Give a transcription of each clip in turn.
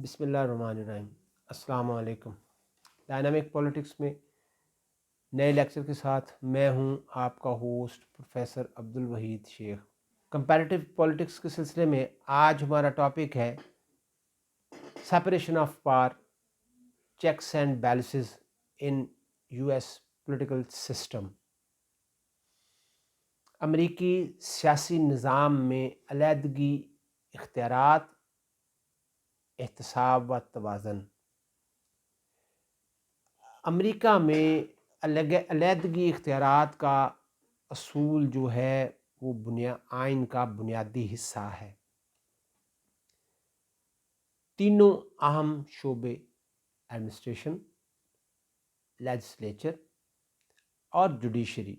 بسم اللہ الرحمن الرحیم۔ السلام علیکم۔ ڈائنامک پولیٹکس میں نئے لیکچر کے ساتھ میں ہوں آپ کا ہوسٹ پروفیسر عبدالوحید شیخ۔ کمپیریٹیو پولیٹکس کے سلسلے میں آج ہمارا ٹاپک ہے separation of power, checks and balances in U S political system. امریکی سیاسی نظام میں علیحدگی، اختیارات، احتساب و توازن۔ امریکہ میں علیحدگی اختیارات کا اصول جو ہے وہ آئین کا بنیادی حصہ ہے۔ تینوں اہم شعبے ایڈمنسٹریشن، لیجسلیچر اور جوڈیشری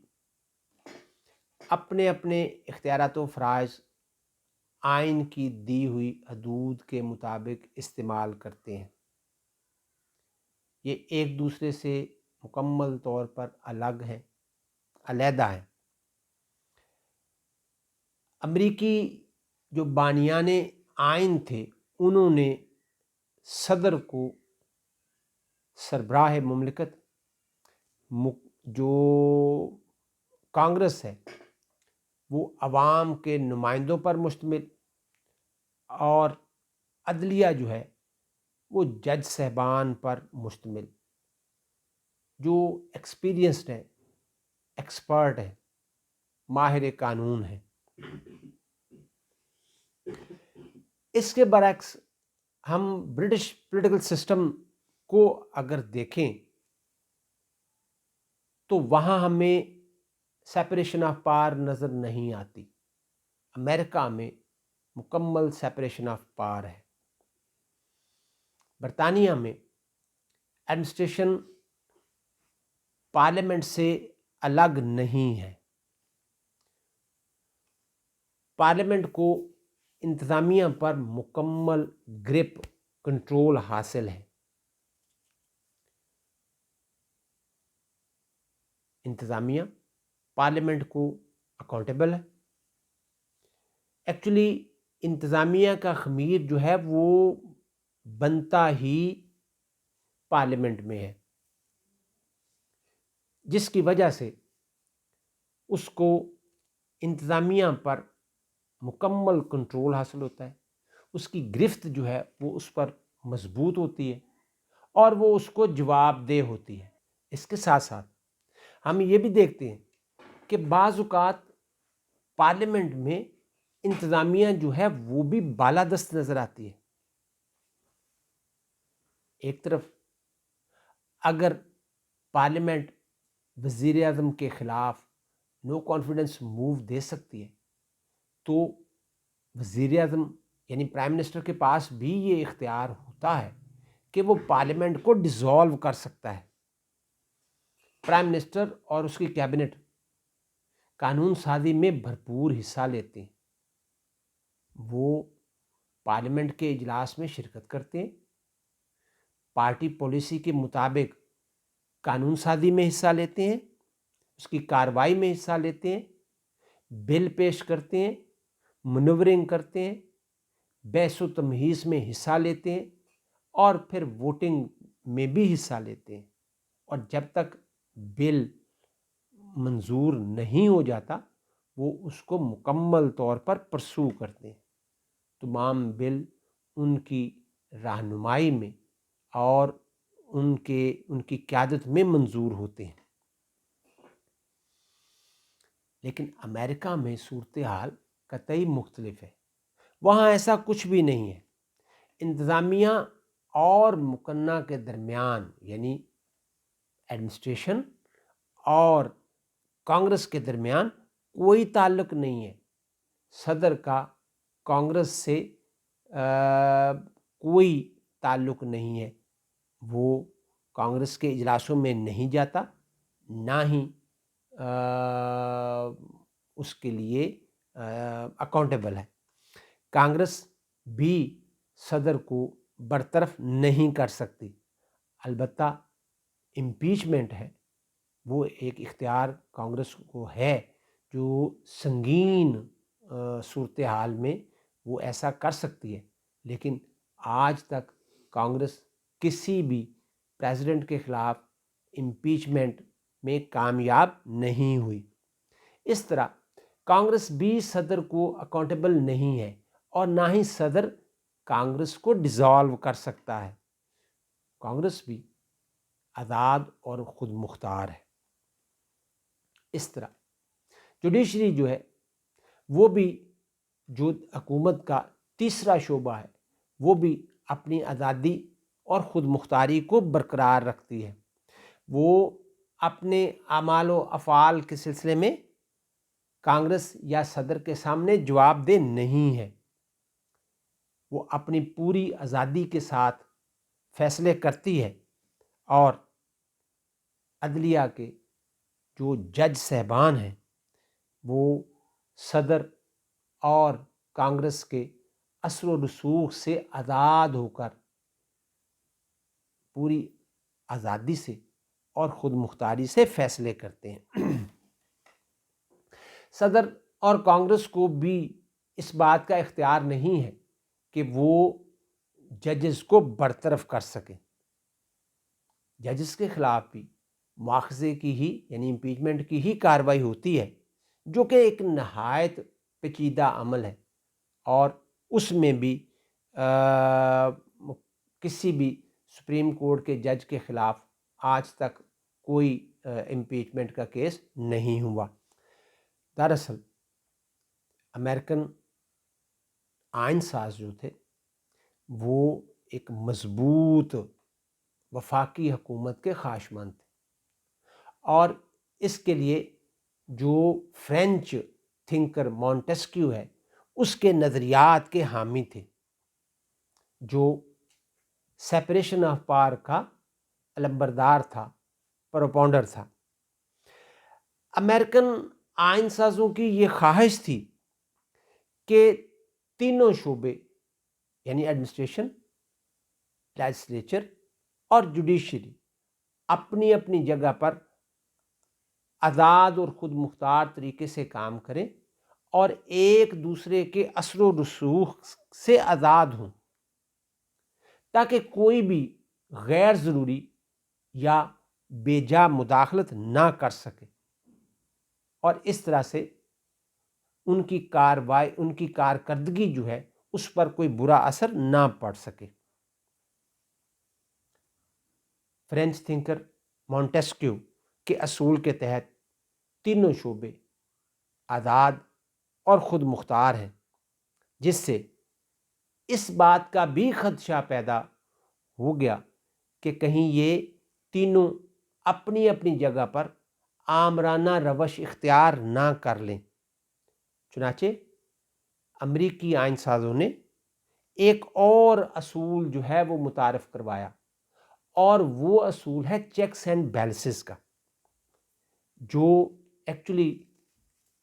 اپنے اپنے اختیارات و فرائض آئین کی دی ہوئی حدود کے مطابق استعمال کرتے ہیں۔ یہ ایک دوسرے سے مکمل طور پر علیحدہ ہیں۔ امریکی جو بانیان آئین تھے انہوں نے صدر کو سربراہ مملکت، جو کانگریس ہے وہ عوام کے نمائندوں پر مشتمل، اور عدلیہ جو ہے وہ جج صاحبان پر مشتمل جو ایکسپیرینسڈ ہیں، ایکسپرٹ ہیں، ماہر قانون ہیں۔ اس کے برعکس ہم برٹش پولیٹیکل سسٹم کو اگر دیکھیں تو وہاں ہمیں سیپریشن آف پاور نظر نہیں آتی۔ امریکہ میں مکمل سیپریشن آف پاور ہے۔ برطانیہ میں ایڈمنسٹریشن پارلیمنٹ سے الگ نہیں ہے۔ پارلیمنٹ کو انتظامیہ پر مکمل گرپ، کنٹرول حاصل ہے۔ انتظامیہ پارلیمنٹ کو اکاؤنٹیبل ہے۔ ایکچولی انتظامیہ کا خمیر جو ہے وہ بنتا ہی پارلیمنٹ میں ہے، جس کی وجہ سے اس کو انتظامیہ پر مکمل کنٹرول حاصل ہوتا ہے۔ اس کی گرفت جو ہے وہ اس پر مضبوط ہوتی ہے اور وہ اس کو جواب دہ ہوتی ہے۔ اس کے ساتھ ساتھ ہم یہ بھی دیکھتے ہیں کہ بعض اوقات پارلیمنٹ میں انتظامیہ جو ہے وہ بھی بالادست نظر آتی ہے۔ ایک طرف اگر پارلیمنٹ وزیر اعظم کے خلاف نو کانفیڈنس موو دے سکتی ہے تو وزیر اعظم یعنی پرائم منسٹر کے پاس بھی یہ اختیار ہوتا ہے کہ وہ پارلیمنٹ کو ڈیزالو کر سکتا ہے۔ پرائم منسٹر اور اس کی کیبنٹ قانون سازی میں بھرپور حصہ لیتے ہیں۔ وہ پارلیمنٹ کے اجلاس میں شرکت کرتے ہیں، پارٹی پالیسی کے مطابق قانون سازی میں حصہ لیتے ہیں، اس کی کارروائی میں حصہ لیتے ہیں، بل پیش کرتے ہیں، منورنگ کرتے ہیں، بحث و تمہیز میں حصہ لیتے ہیں اور پھر ووٹنگ میں بھی حصہ لیتے ہیں۔ اور جب تک بل منظور نہیں ہو جاتا وہ اس کو مکمل طور پر پرسو کرتے ہیں۔ تمام بل ان کی رہنمائی میں اور ان کی قیادت میں منظور ہوتے ہیں۔ لیکن امریکہ میں صورتحال قطعی مختلف ہے۔ وہاں ایسا کچھ بھی نہیں ہے۔ انتظامیہ اور مقننہ کے درمیان یعنی ایڈمنسٹریشن اور کانگریس کے درمیان کوئی تعلق نہیں ہے۔ صدر کا کانگریس سے کوئی تعلق نہیں ہے۔ وہ کانگریس کے اجلاسوں میں نہیں جاتا، نہ ہی اس کے لیے اکاؤنٹیبل ہے۔ کانگریس بھی صدر کو برطرف نہیں کر سکتی۔ البتہ امپیچمنٹ ہے، وہ ایک اختیار کانگریس کو ہے جو سنگین صورتحال میں وہ ایسا کر سکتی ہے۔ لیکن آج تک کانگریس کسی بھی پریزیڈنٹ کے خلاف امپیچمنٹ میں کامیاب نہیں ہوئی۔ اس طرح کانگریس بھی صدر کو اکاؤنٹیبل نہیں ہے اور نہ ہی صدر کانگریس کو ڈیزالو کر سکتا ہے۔ کانگریس بھی آزاد اور خود مختار ہے۔ اس طرح جوڈیشری جو ہے وہ بھی جو حکومت کا تیسرا شعبہ ہے وہ بھی اپنی آزادی اور خود مختاری کو برقرار رکھتی ہے۔ وہ اپنے اعمال و افعال کے سلسلے میں کانگریس یا صدر کے سامنے جواب دہ نہیں ہے۔ وہ اپنی پوری آزادی کے ساتھ فیصلے کرتی ہے اور عدلیہ کے جو جج صاحبان ہیں وہ صدر اور کانگریس کے اثر و رسوخ سے آزاد ہو کر پوری آزادی سے اور خود مختاری سے فیصلے کرتے ہیں۔ صدر اور کانگریس کو بھی اس بات کا اختیار نہیں ہے کہ وہ ججز کو برطرف کر سکیں۔ ججز کے خلاف بھی مواخذے کی ہی یعنی امپیچمنٹ کی ہی کارروائی ہوتی ہے، جو کہ ایک نہایت پیچیدہ عمل ہے، اور اس میں بھی کسی بھی سپریم کورٹ کے جج کے خلاف آج تک کوئی امپیچمنٹ کا کیس نہیں ہوا۔ دراصل امریکن آئین ساز جو تھے وہ ایک مضبوط وفاقی حکومت کے خواہشمند تھے، اور اس کے لیے جو فرینچ تھنکر مونٹیسکیو ہے اس کے نظریات کے حامی تھے، جو سیپریشن آف پاور کا علمبردار تھا، پروپونڈر تھا۔ امریکن آئین سازوں کی یہ خواہش تھی کہ تینوں شعبے یعنی ایڈمنسٹریشن، لیجسلیچر اور جوڈیشری اپنی اپنی جگہ پر آزاد اور خود مختار طریقے سے کام کریں اور ایک دوسرے کے اثر و رسوخ سے آزاد ہوں، تاکہ کوئی بھی غیر ضروری یا بے جا مداخلت نہ کر سکے، اور اس طرح سے ان کی کارکردگی جو ہے اس پر کوئی برا اثر نہ پڑ سکے۔ فرینچ تھنکر مونٹیسکیو کے اصول کے تحت تینوں شعبے آزاد اور خود مختار ہیں، جس سے اس بات کا بھی خدشہ پیدا ہو گیا کہ کہیں یہ تینوں اپنی اپنی جگہ پر آمرانہ روش اختیار نہ کر لیں۔ چنانچہ امریکی آئین سازوں نے ایک اور اصول جو ہے وہ متعارف کروایا، اور وہ اصول ہے چیکس اینڈ بیلنسز کا، جو ایکچولی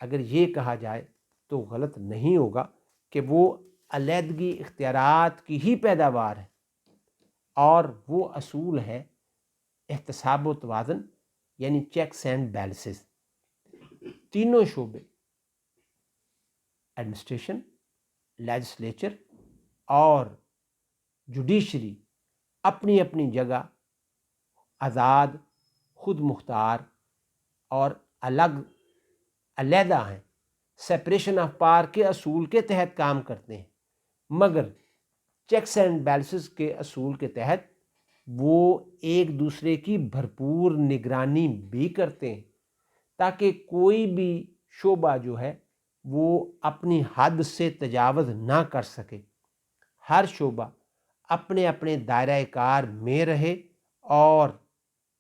اگر یہ کہا جائے تو غلط نہیں ہوگا کہ وہ علیحدگی اختیارات کی ہی پیداوار ہے، اور وہ اصول ہے احتساب و توازن یعنی چیکس اینڈ بیلنسز۔ تینوں شعبے ایڈمنسٹریشن، لیجسلیچر اور جوڈیشری اپنی اپنی جگہ آزاد، خود مختار اور علیحدہ ہیں، سیپریشن آف پاور کے اصول کے تحت کام کرتے ہیں، مگر چیکس اینڈ بیلنسز کے اصول کے تحت وہ ایک دوسرے کی بھرپور نگرانی بھی کرتے ہیں، تاکہ کوئی بھی شعبہ جو ہے وہ اپنی حد سے تجاوز نہ کر سکے۔ ہر شعبہ اپنے اپنے دائرہ کار میں رہے، اور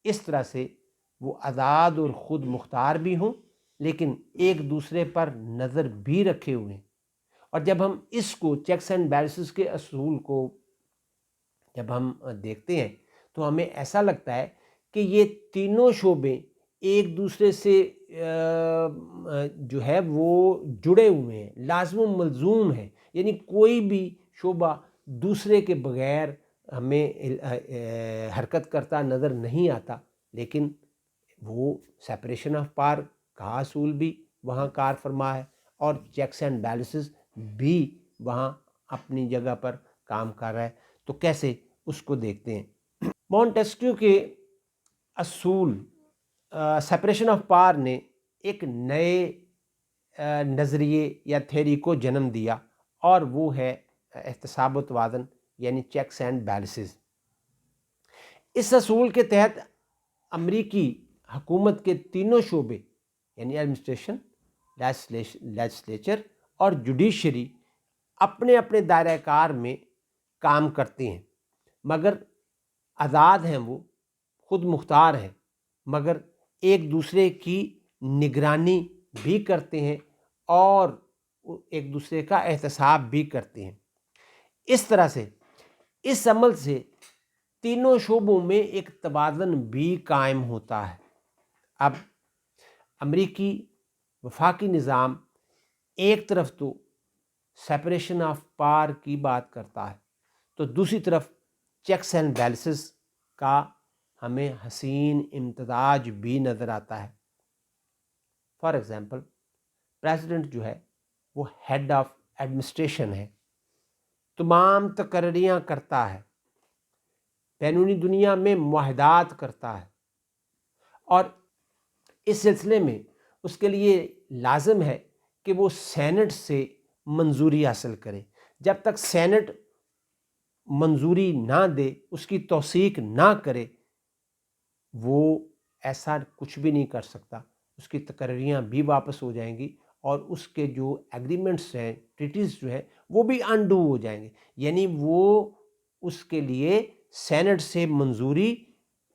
اس طرح سے وہ آزاد اور خود مختار بھی ہوں، لیکن ایک دوسرے پر نظر بھی رکھے ہوئے ہیں۔ اور جب ہم اس کو چیکس اینڈ بیلنسز کے اصول کو جب ہم دیکھتے ہیں تو ہمیں ایسا لگتا ہے کہ یہ تینوں شعبے ایک دوسرے سے جو ہے وہ جڑے ہوئے ہیں، لازم و ملزوم ہیں، یعنی کوئی بھی شعبہ دوسرے کے بغیر ہمیں حرکت کرتا نظر نہیں آتا، لیکن وہ سیپریشن آف پاور کا اصول بھی وہاں کار فرما ہے، اور چیکس اینڈ بیلنسز بھی وہاں اپنی جگہ پر کام کر رہا ہے۔ تو کیسے اس کو دیکھتے ہیں۔ مونٹیسکیو کے اصول سپریشن آف پاور نے ایک نئے نظریے یا تھیوری کو جنم دیا، اور وہ ہے احتساب و توازن، یعنی چیکس اینڈ بیلنسز۔ اس اصول کے تحت امریکی حکومت کے تینوں شعبے، یعنی ایڈمنسٹریشن، لیجسلیچر اور جوڈیشری، اپنے اپنے دائرہ کار میں کام کرتے ہیں، مگر آزاد ہیں، وہ خود مختار ہیں، مگر ایک دوسرے کی نگرانی بھی کرتے ہیں اور ایک دوسرے کا احتساب بھی کرتے ہیں۔ اس طرح سے اس عمل سے تینوں شعبوں میں ایک توازن بھی قائم ہوتا ہے۔ اب امریکی وفاقی نظام ایک طرف تو سپریشن آف پاور کی بات کرتا ہے، تو دوسری طرف چیکس اینڈ بیلنسز کا ہمیں حسین امتزاج بھی نظر آتا ہے۔ فار ایگزامپل، پریزیڈنٹ جو ہے وہ ہیڈ آف ایڈمنسٹریشن ہے، تمام تقرریاں کرتا ہے، بیرونی دنیا میں معاہدات کرتا ہے، اور اس سلسلے میں اس کے لیے لازم ہے کہ وہ سینٹ سے منظوری حاصل کرے۔ جب تک سینٹ منظوری نہ دے، اس کی توثیق نہ کرے، وہ ایسا کچھ بھی نہیں کر سکتا۔ اس کی تقرریاں بھی واپس ہو جائیں گی، اور اس کے جو ایگریمنٹس ہیں، ٹریٹیز جو ہیں، وہ بھی انڈو ہو جائیں گے۔ یعنی وہ اس کے لیے سینٹ سے منظوری،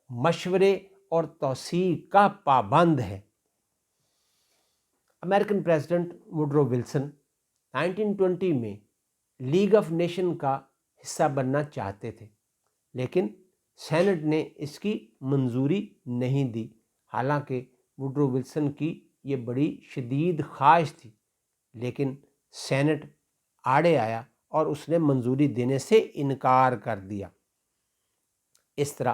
مشورے اور توثیق کا پابند ہے۔ امریکن پریزیڈنٹ ووڈرو ولسن 1920 میں لیگ آف نیشن کا حصہ بننا چاہتے تھے، لیکن سینٹ نے اس کی منظوری نہیں دی، حالانکہ ووڈرو ولسن کی یہ بڑی شدید خواہش تھی، لیکن سینٹ آڑے آیا اور اس نے منظوری دینے سے انکار کر دیا۔ اس طرح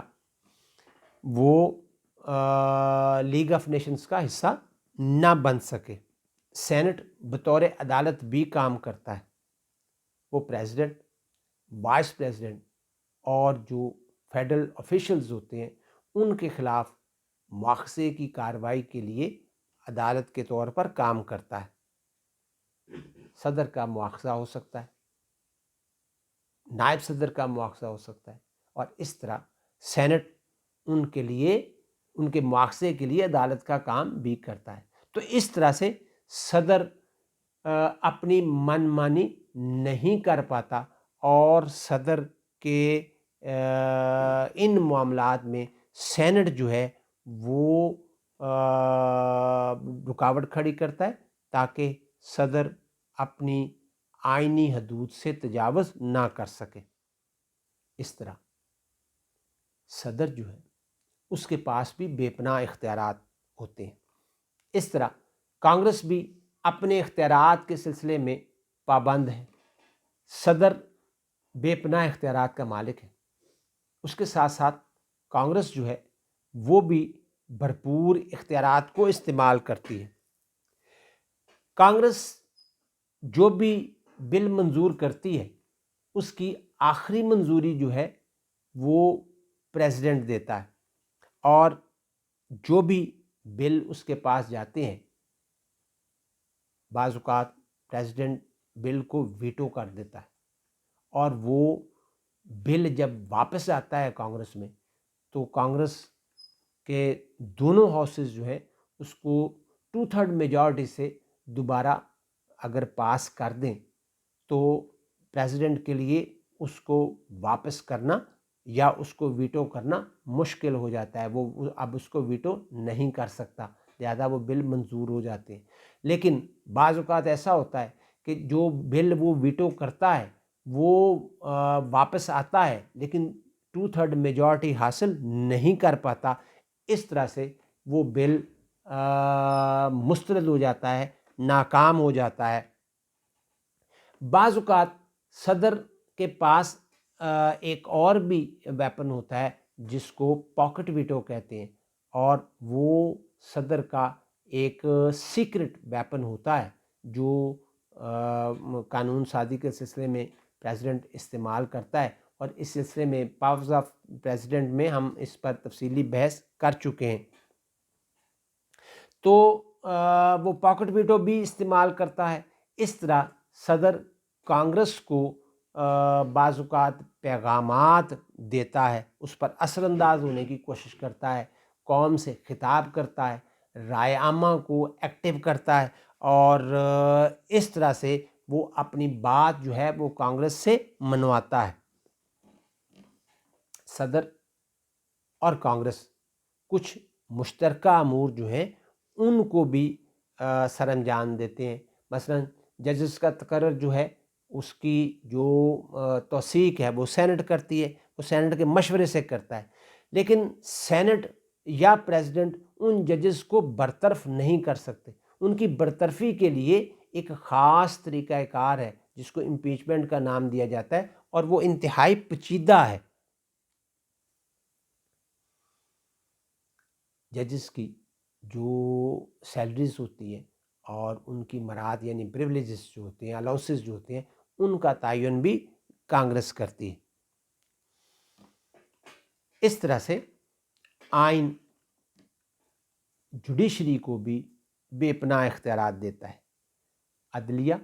وہ لیگ آف نیشنز کا حصہ نہ بن سکے۔ سینٹ بطور عدالت بھی کام کرتا ہے، وہ پریزیڈنٹ، وائس پریزیڈنٹ اور جو فیڈرل آفیشلز ہوتے ہیں ان کے خلاف مواخذے کی کارروائی کے لیے عدالت کے طور پر کام کرتا ہے۔ صدر کا مواخذہ ہو سکتا ہے، نائب صدر کا مواخذہ ہو سکتا ہے، اور اس طرح سینٹ ان کے لیے، ان کے مواخذے کے لیے عدالت کا کام بھی کرتا ہے۔ تو اس طرح سے صدر اپنی من مانی نہیں کر پاتا، اور صدر کے ان معاملات میں سینٹ جو ہے وہ رکاوٹ کھڑی کرتا ہے، تاکہ صدر اپنی آئینی حدود سے تجاوز نہ کر سکے۔ اس طرح صدر جو ہے اس کے پاس بھی بے پناہ اختیارات ہوتے ہیں۔ اس طرح کانگریس بھی اپنے اختیارات کے سلسلے میں پابند ہے۔ صدر بے پناہ اختیارات کا مالک ہے، اس کے ساتھ ساتھ کانگریس جو ہے وہ بھی بھرپور اختیارات کو استعمال کرتی ہے۔ کانگریس جو بھی بل منظور کرتی ہے، اس کی آخری منظوری جو ہے وہ پریزیڈنٹ دیتا ہے، اور جو بھی بل اس کے پاس جاتے ہیں، بعض اوقات پریزیڈنٹ بل کو ویٹو کر دیتا ہے، اور وہ بل جب واپس آتا ہے کانگریس میں، تو کانگریس کے دونوں ہاؤسز جو ہیں اس کو 2/3 میجارٹی سے دوبارہ اگر پاس کر دیں، تو پریزیڈنٹ کے لیے اس کو واپس کرنا یا اس کو ویٹو کرنا مشکل ہو جاتا ہے۔ وہ اب اس کو ویٹو نہیں کر سکتا، لہذا وہ بل منظور ہو جاتے ہیں۔ لیکن بعض اوقات ایسا ہوتا ہے کہ جو بل وہ ویٹو کرتا ہے وہ واپس آتا ہے، لیکن 2/3 میجارٹی حاصل نہیں کر پاتا۔ اس طرح سے وہ بل مسترد ہو جاتا ہے، ناکام ہو جاتا ہے۔ بعض اوقات صدر کے پاس ایک اور بھی ویپن ہوتا ہے جس کو پاکٹ ویٹو کہتے ہیں، اور وہ صدر کا ایک سیکرٹ ویپن ہوتا ہے جو قانون سازی کے سلسلے میں پریزیڈنٹ استعمال کرتا ہے۔ اور اس سلسلے میں پاورز آف پریزیڈنٹ میں ہم اس پر تفصیلی بحث کر چکے ہیں. تو وہ پاکٹ ویٹو بھی استعمال کرتا ہے. اس طرح صدر کانگریس کو بعض اوقات پیغامات دیتا ہے، اس پر اثر انداز ہونے کی کوشش کرتا ہے، قوم سے خطاب کرتا ہے، رائے عامہ کو ایکٹیو کرتا ہے، اور اس طرح سے وہ اپنی بات جو ہے وہ کانگریس سے منواتا ہے. صدر اور کانگریس کچھ مشترکہ امور جو ہیں ان کو بھی سر انجام دیتے ہیں. مثلا ججز کا تقرر جو ہے اس کی جو توثیق ہے وہ سینٹ کرتی ہے، وہ سینٹ کے مشورے سے کرتا ہے، لیکن سینٹ یا پریزیڈنٹ ان ججز کو برطرف نہیں کر سکتے. ان کی برطرفی کے لیے ایک خاص طریقہ کار ہے جس کو امپیچمنٹ کا نام دیا جاتا ہے، اور وہ انتہائی پیچیدہ ہے. ججز کی جو سیلریز ہوتی ہیں اور ان کی مراد یعنی پریولیجز جو ہوتے ہیں، الاؤنسز جو ہوتے ہیں، ان کا تعین بھی کانگریس کرتی ہے. اس طرح سے آئین جوڈیشری کو بھی بے پناہ اختیارات دیتا ہے. عدلیہ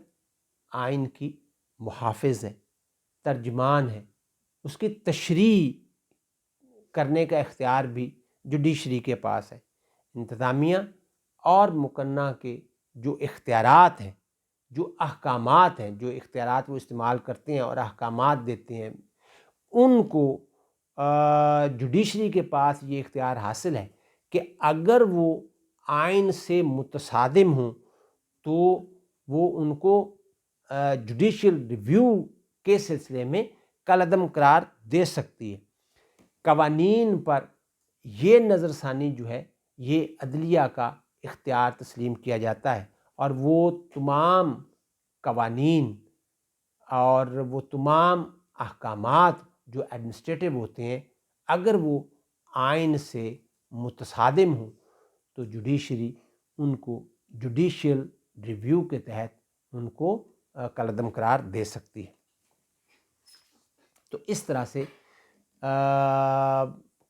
آئین کی محافظ ہے، ترجمان ہے، اس کی تشریح کرنے کا اختیار بھی جوڈیشری کے پاس ہے. انتظامیہ اور مقننہ کے جو اختیارات ہیں، جو احکامات ہیں، جو اختیارات وہ استعمال کرتے ہیں اور احکامات دیتے ہیں، ان کو جوڈیشری کے پاس یہ اختیار حاصل ہے کہ اگر وہ آئین سے متصادم ہوں تو وہ ان کو جوڈیشل ریویو کے سلسلے میں کالعدم قرار دے سکتی ہے. قوانین پر یہ نظر ثانی جو ہے یہ عدلیہ کا اختیار تسلیم کیا جاتا ہے، اور وہ تمام قوانین اور وہ تمام احکامات جو ایڈمنسٹریٹو ہوتے ہیں اگر وہ آئین سے متصادم ہوں تو جوڈیشری ان کو جوڈیشل ریویو کے تحت ان کو کالعدم قرار دے سکتی ہے. تو اس طرح سے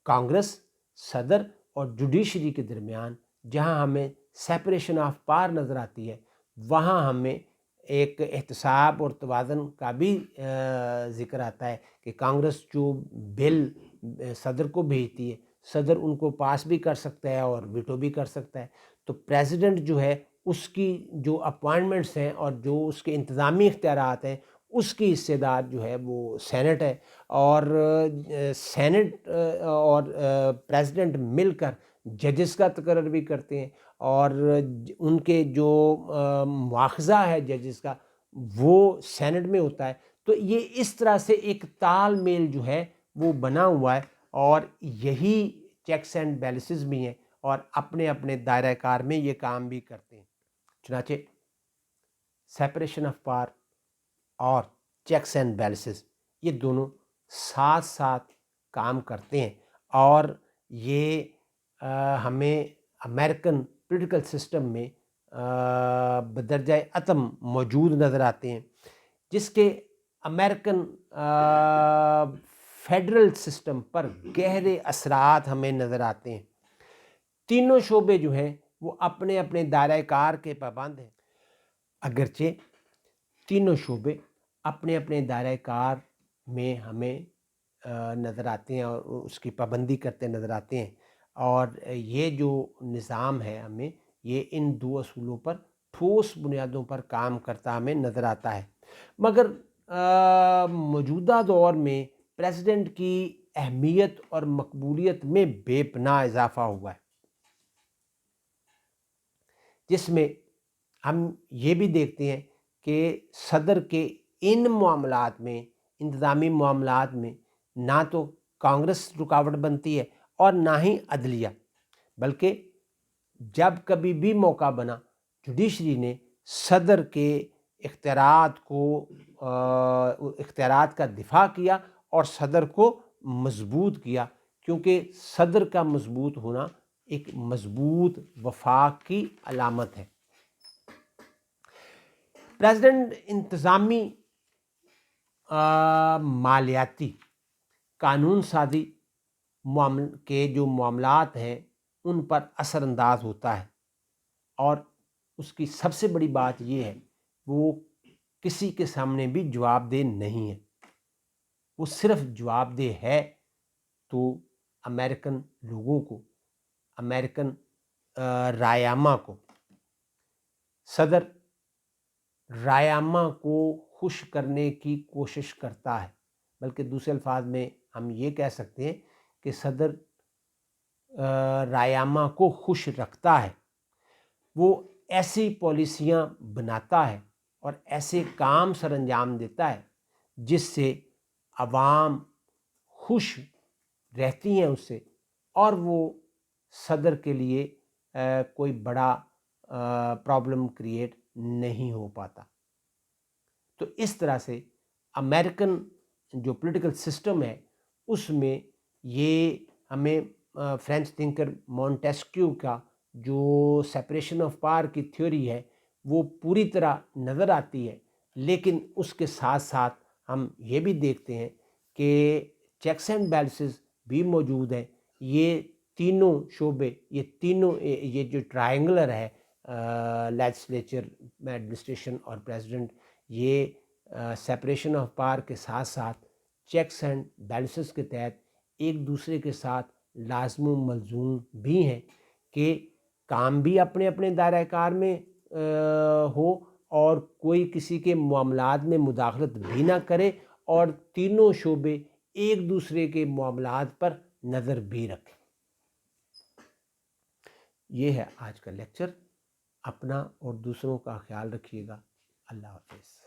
کانگریس، صدر اور جوڈیشری کے درمیان جہاں ہمیں سیپریشن آف پاور نظر آتی ہے، وہاں ہمیں ایک احتساب اور توازن کا بھی ذکر آتا ہے کہ کانگریس جو بل صدر کو بھیجتی ہے، صدر ان کو پاس بھی کر سکتا ہے اور ویٹو بھی کر سکتا ہے. تو پریزیڈنٹ جو ہے اس کی جو اپوائنٹمنٹس ہیں اور جو اس کے انتظامی اختیارات ہیں اس کی حصے دار جو ہے وہ سینٹ ہے، اور سینٹ اور پریزیڈنٹ مل کر ججز کا تقرر بھی کرتے ہیں، اور ان کے جو مواخذہ ہے ججز کا وہ سینٹ میں ہوتا ہے. تو یہ اس طرح سے ایک تال میل جو ہے وہ بنا ہوا ہے، اور یہی چیکس اینڈ بیلنسز بھی ہیں اور اپنے اپنے دائرہ کار میں یہ کام بھی کرتے ہیں. چنانچہ سیپریشن آف پاور اور چیکس اینڈ بیلنسز یہ دونوں ساتھ ساتھ کام کرتے ہیں، اور یہ ہمیں امریکن پولیٹیکل سسٹم میں بدرجہ اتم موجود نظر آتے ہیں، جس کے امریکن فیڈرل سسٹم پر گہرے اثرات ہمیں نظر آتے ہیں. تینوں شعبے جو ہیں وہ اپنے اپنے دائرہ کار کے پابند ہیں، اگرچہ تینوں شعبے اپنے اپنے دائرہ کار میں ہمیں نظر آتے ہیں اور اس کی پابندی کرتے نظر آتے ہیں، اور یہ جو نظام ہے ہمیں یہ ان دو اصولوں پر ٹھوس بنیادوں پر کام کرتا ہمیں نظر آتا ہے. مگر موجودہ دور میں پریزیڈنٹ کی اہمیت اور مقبولیت میں بے پناہ اضافہ ہوا ہے، جس میں ہم یہ بھی دیکھتے ہیں کہ صدر کے ان معاملات میں، انتظامی معاملات میں، نہ تو کانگریس رکاوٹ بنتی ہے اور نہ ہی عدلیہ، بلکہ جب کبھی بھی موقع بنا جوڈیشری نے صدر کے اختیارات کا دفاع کیا اور صدر کو مضبوط کیا، کیونکہ صدر کا مضبوط ہونا ایک مضبوط وفاق کی علامت ہے. پریزیڈنٹ انتظامی، مالیاتی قانون سازی کے جو معاملات ہیں ان پر اثر انداز ہوتا ہے، اور اس کی سب سے بڑی بات یہ ہے وہ کسی کے سامنے بھی جواب دہ نہیں ہے۔ وہ صرف جواب دہ ہے تو امریکن لوگوں کو، امریکن رائے عامہ کو۔ صدر رائے عامہ کو خوش کرنے کی کوشش کرتا ہے، بلکہ دوسرے الفاظ میں ہم یہ کہہ سکتے ہیں کہ صدر رائے عامہ کو خوش رکھتا ہے۔ وہ ایسی پالیسیاں بناتا ہے اور ایسے کام سر انجام دیتا ہے جس سے عوام خوش رہتی ہیں اس سے، اور وہ صدر کے لیے کوئی بڑا پرابلم کریٹ نہیں ہو پاتا۔ تو اس طرح سے امریکن جو پولیٹیکل سسٹم ہے اس میں یہ ہمیں فرینچ تھنکر مونٹیسکیو کا جو سیپریشن آف پاور کی تھیوری ہے وہ پوری طرح نظر آتی ہے، لیکن اس کے ساتھ ساتھ ہم یہ بھی دیکھتے ہیں کہ چیکس اینڈ بیلنسز بھی موجود ہیں۔ یہ تینوں شعبے، یہ جو ٹرائنگلر ہے لیجسلیچر، ایڈمنسٹریشن اور پریزیڈنٹ، یہ سیپریشن آف پاور کے ساتھ ساتھ چیکس اینڈ بیلنسز کے تحت ایک دوسرے کے ساتھ لازم و ملزوم بھی ہیں کہ کام بھی اپنے اپنے دائرۂ کار میں ہو اور کوئی کسی کے معاملات میں مداخلت بھی نہ کرے، اور تینوں شعبے ایک دوسرے کے معاملات پر نظر بھی رکھیں۔ یہ ہے آج کا لیکچر۔ اپنا اور دوسروں کا خیال رکھیے گا۔ اللہ حافظ۔